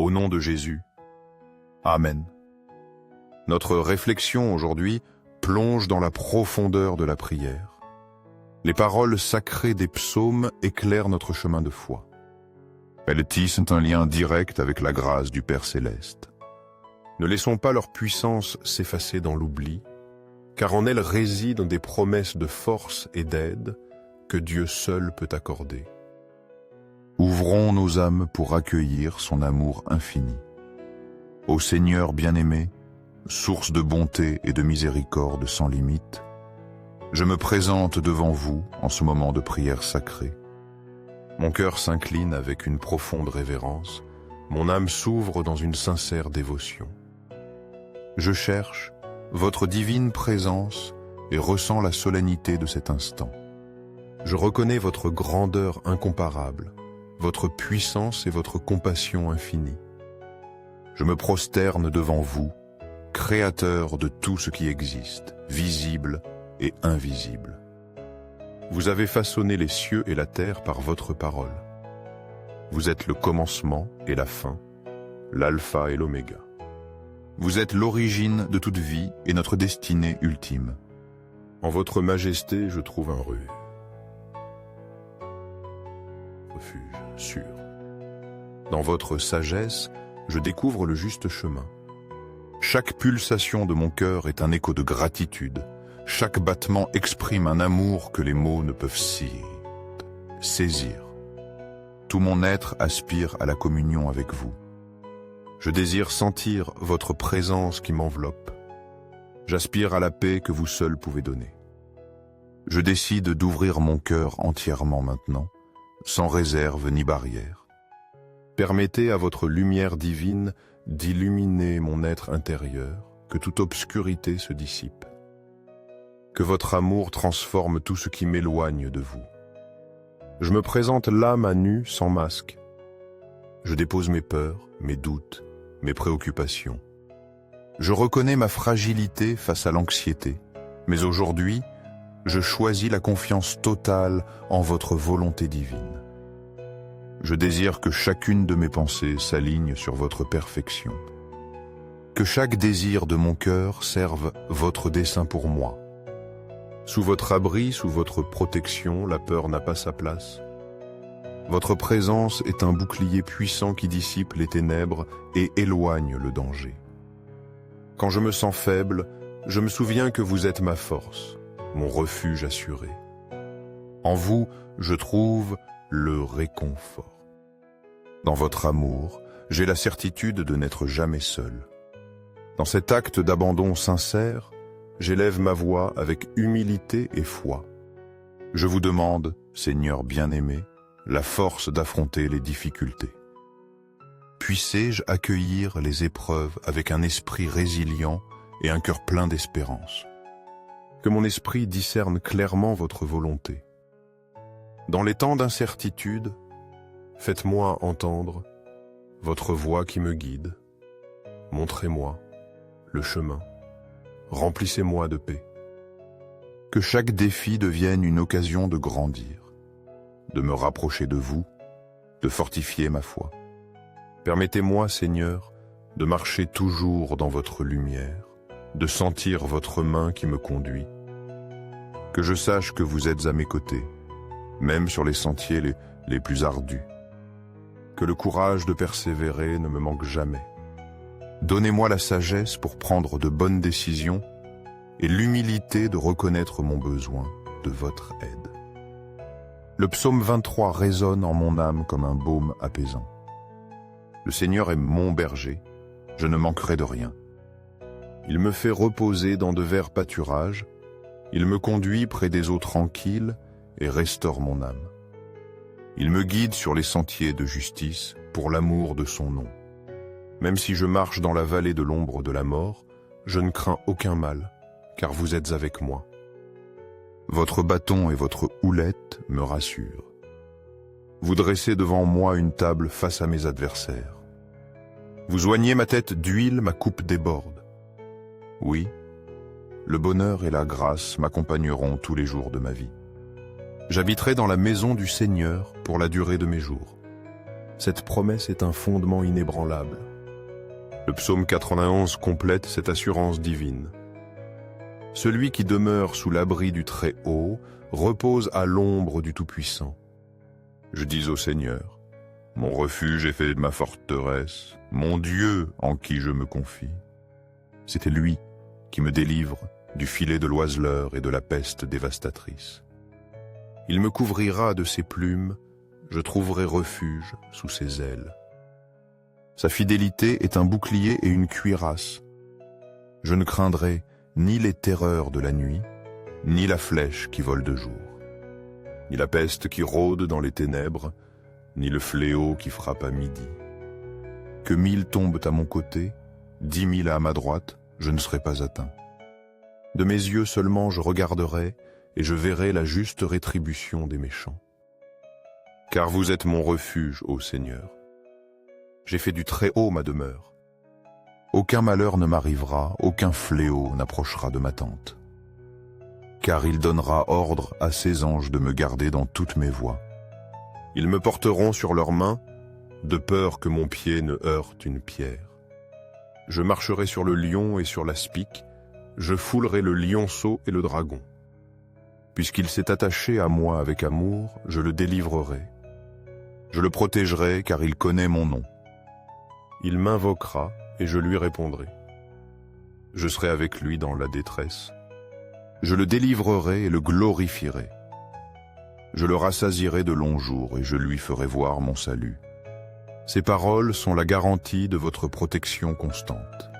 Au nom de Jésus. Amen. Notre réflexion aujourd'hui plonge dans la profondeur de la prière. Les paroles sacrées des psaumes éclairent notre chemin de foi. Elles tissent un lien direct avec la grâce du Père Céleste. Ne laissons pas leur puissance s'effacer dans l'oubli, car en elles résident des promesses de force et d'aide que Dieu seul peut accorder. Ouvrons nos âmes pour accueillir son amour infini. Ô Seigneur bien-aimé, source de bonté et de miséricorde sans limite, je me présente devant vous en ce moment de prière sacrée. Mon cœur s'incline avec une profonde révérence, mon âme s'ouvre dans une sincère dévotion. Je cherche votre divine présence et ressens la solennité de cet instant. Je reconnais votre grandeur incomparable, votre puissance et votre compassion infinie. Je me prosterne devant vous, Créateur de tout ce qui existe, visible et invisible. Vous avez façonné les cieux et la terre par votre parole. Vous êtes le commencement et la fin, l'alpha et l'oméga. Vous êtes l'origine de toute vie et notre destinée ultime. En votre majesté, je trouve un refuge sûr. Dans votre sagesse, je découvre le juste chemin. Chaque pulsation de mon cœur est un écho de gratitude. Chaque battement exprime un amour que les mots ne peuvent saisir. Tout mon être aspire à la communion avec vous. Je désire sentir votre présence qui m'enveloppe. J'aspire à la paix que vous seul pouvez donner. Je décide d'ouvrir mon cœur entièrement maintenant, sans réserve ni barrière. Permettez à votre lumière divine d'illuminer mon être intérieur, que toute obscurité se dissipe. Que votre amour transforme tout ce qui m'éloigne de vous. Je me présente l'âme à nu, sans masque. Je dépose mes peurs, mes doutes, mes préoccupations. Je reconnais ma fragilité face à l'anxiété, mais aujourd'hui, je choisis la confiance totale en votre volonté divine. Je désire que chacune de mes pensées s'aligne sur votre perfection. Que chaque désir de mon cœur serve votre dessein pour moi. Sous votre abri, sous votre protection, la peur n'a pas sa place. Votre présence est un bouclier puissant qui dissipe les ténèbres et éloigne le danger. Quand je me sens faible, je me souviens que vous êtes ma force, mon refuge assuré. En vous, je trouve le réconfort. Dans votre amour, j'ai la certitude de n'être jamais seul. Dans cet acte d'abandon sincère, j'élève ma voix avec humilité et foi. Je vous demande, Seigneur bien-aimé, la force d'affronter les difficultés. Puissé-je accueillir les épreuves avec un esprit résilient et un cœur plein d'espérance. Que mon esprit discerne clairement votre volonté. Dans les temps d'incertitude, faites-moi entendre votre voix qui me guide. Montrez-moi le chemin. Remplissez-moi de paix. Que chaque défi devienne une occasion de grandir, de me rapprocher de vous, de fortifier ma foi. Permettez-moi, Seigneur, de marcher toujours dans votre lumière, de sentir votre main qui me conduit. Que je sache que vous êtes à mes côtés, même sur les sentiers les plus ardus. Que le courage de persévérer ne me manque jamais. Donnez-moi la sagesse pour prendre de bonnes décisions et l'humilité de reconnaître mon besoin de votre aide. Le psaume 23 résonne en mon âme comme un baume apaisant. Le Seigneur est mon berger, je ne manquerai de rien. Il me fait reposer dans de verts pâturages, il me conduit près des eaux tranquilles et restaure mon âme. Il me guide sur les sentiers de justice pour l'amour de son nom. Même si je marche dans la vallée de l'ombre de la mort, je ne crains aucun mal, car vous êtes avec moi. Votre bâton et votre houlette me rassurent. Vous dressez devant moi une table face à mes adversaires. Vous oignez ma tête d'huile, ma coupe déborde. Oui, le bonheur et la grâce m'accompagneront tous les jours de ma vie. J'habiterai dans la maison du Seigneur pour la durée de mes jours. Cette promesse est un fondement inébranlable. Le psaume 91 complète cette assurance divine. Celui qui demeure sous l'abri du Très-Haut repose à l'ombre du Tout-Puissant. Je dis au Seigneur, mon refuge est fait de ma forteresse, mon Dieu en qui je me confie. C'est lui qui me délivre du filet de l'oiseleur et de la peste dévastatrice. Il me couvrira de ses plumes, je trouverai refuge sous ses ailes. Sa fidélité est un bouclier et une cuirasse. Je ne craindrai ni les terreurs de la nuit, ni la flèche qui vole de jour, ni la peste qui rôde dans les ténèbres, ni le fléau qui frappe à midi. Que 1000 tombent à mon côté, 10 000 à ma droite, je ne serai pas atteint. De mes yeux seulement je regarderai, et je verrai la juste rétribution des méchants. Car vous êtes mon refuge, ô Seigneur. J'ai fait du Très-Haut ma demeure. Aucun malheur ne m'arrivera, aucun fléau n'approchera de ma tente. Car il donnera ordre à ses anges de me garder dans toutes mes voies. Ils me porteront sur leurs mains, de peur que mon pied ne heurte une pierre. Je marcherai sur le lion et sur l'aspic, je foulerai le lionceau et le dragon. Puisqu'il s'est attaché à moi avec amour, je le délivrerai. Je le protégerai car il connaît mon nom. Il m'invoquera et je lui répondrai. Je serai avec lui dans la détresse. Je le délivrerai et le glorifierai. Je le rassasierai de longs jours et je lui ferai voir mon salut. Ces paroles sont la garantie de votre protection constante.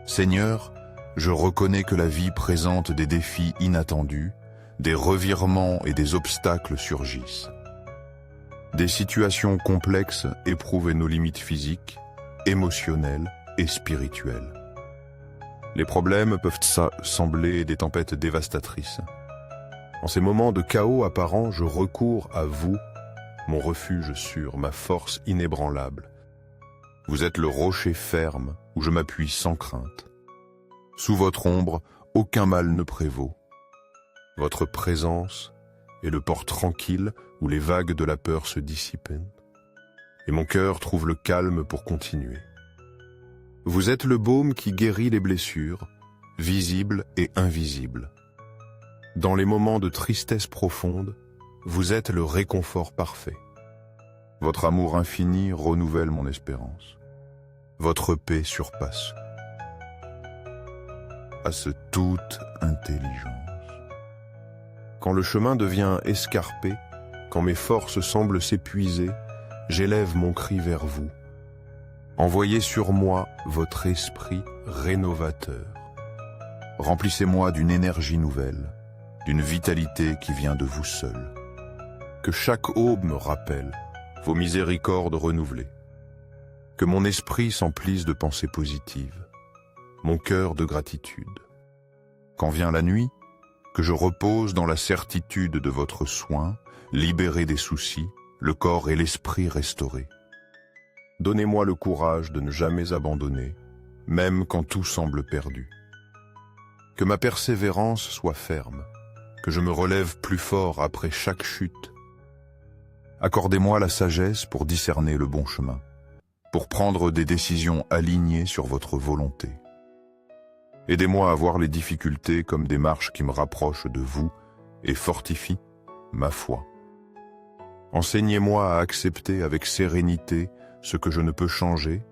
Seigneur, je reconnais que la vie présente des défis inattendus, des revirements et des obstacles surgissent. Des situations complexes éprouvent nos limites physiques, émotionnelles et spirituelles. Les problèmes peuvent sembler des tempêtes dévastatrices. En ces moments de chaos apparent, je recours à vous, mon refuge sûr, ma force inébranlable. Vous êtes le rocher ferme où je m'appuie sans crainte. Sous votre ombre, aucun mal ne prévaut. Votre présence est le port tranquille où les vagues de la peur se dissipent. Et mon cœur trouve le calme pour continuer. Vous êtes le baume qui guérit les blessures, visibles et invisibles. Dans les moments de tristesse profonde, vous êtes le réconfort parfait. Votre amour infini renouvelle mon espérance. Votre paix surpasse toute intelligence. Quand le chemin devient escarpé, quand mes forces semblent s'épuiser, j'élève mon cri vers vous. Envoyez sur moi votre esprit rénovateur. Remplissez-moi d'une énergie nouvelle, d'une vitalité qui vient de vous seul. Que chaque aube me rappelle vos miséricordes renouvelées. Que mon esprit s'emplisse de pensées positives, mon cœur de gratitude. Quand vient la nuit, que je repose dans la certitude de votre soin, libéré des soucis, le corps et l'esprit restaurés. Donnez-moi le courage de ne jamais abandonner, même quand tout semble perdu. Que ma persévérance soit ferme, que je me relève plus fort après chaque chute. Accordez-moi la sagesse pour discerner le bon chemin, pour prendre des décisions alignées sur votre volonté. Aidez-moi à voir les difficultés comme des marches qui me rapprochent de vous et fortifient ma foi. Enseignez-moi à accepter avec sérénité ce que je ne peux changer,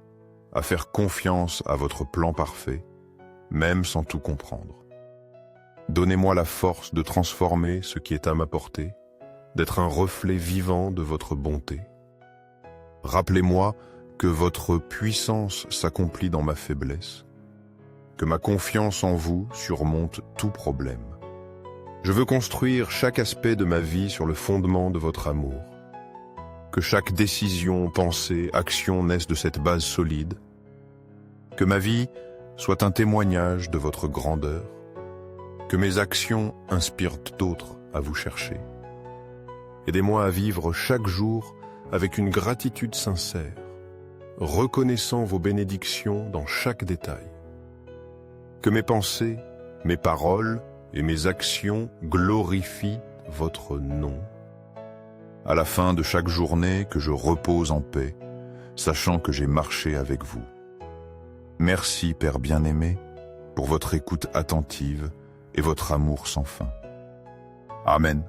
à faire confiance à votre plan parfait, même sans tout comprendre. Donnez-moi la force de transformer ce qui est à ma portée, d'être un reflet vivant de votre bonté. Rappelez-moi que votre puissance s'accomplit dans ma faiblesse, que ma confiance en vous surmonte tout problème. Je veux construire chaque aspect de ma vie sur le fondement de votre amour. Que chaque décision, pensée, action naisse de cette base solide. Que ma vie soit un témoignage de votre grandeur. Que mes actions inspirent d'autres à vous chercher. Aidez-moi à vivre chaque jour avec une gratitude sincère, reconnaissant vos bénédictions dans chaque détail. Que mes pensées, mes paroles et mes actions glorifient votre nom. à la fin de chaque journée que je repose en paix, sachant que j'ai marché avec vous. Merci, Père bien-aimé, pour votre écoute attentive et votre amour sans fin. Amen.